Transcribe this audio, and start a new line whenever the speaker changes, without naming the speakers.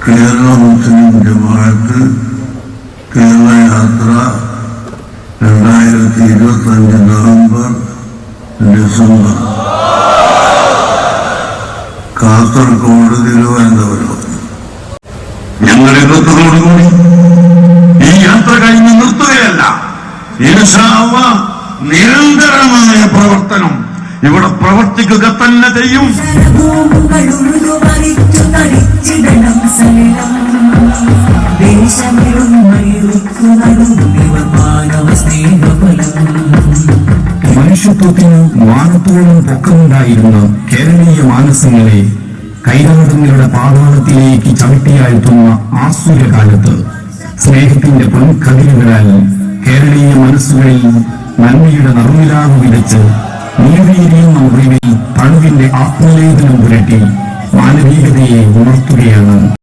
കേരള മുസ്ലിം ജമാഅത്ത് കേരള യാത്ര 2025 November December Kasaragod Thiruvananthapuram. ഞങ്ങളുടെ കൃത്യത്തോടുകൂടി ഈ യാത്ര കഴിഞ്ഞ് നിർത്തുകയല്ല, ഇൻഷാ അല്ലാഹ് നിരന്തരമായ പ്രവർത്തനം ഇവിടെ പ്രവർത്തിക്കുക തന്നെ ചെയ്യും.
മനുഷ്യത്വത്തിന് വാനത്തോളം പൊക്കമുണ്ടായിരുന്ന കേരളീയ മാനസങ്ങളെ കൈലാസങ്ങളുടെ പാതാളത്തിലേക്ക് ചവിട്ടിയാഴ്ത്തുന്ന ആസുരകാലത്ത് സ്നേഹത്തിന്റെ പൊൻകതിരുകളാൽ കേരളീയ മനസ്സുകളിൽ നന്മയുടെ നറുനിലാവ് വിതച്ച് നീതിയെരിയുന്ന മുറിവിൽ തണുവിന്റെ ആത്മലേഖനം പുരട്ടി മാനവികതയെ ഉണർത്തുകയാണ്.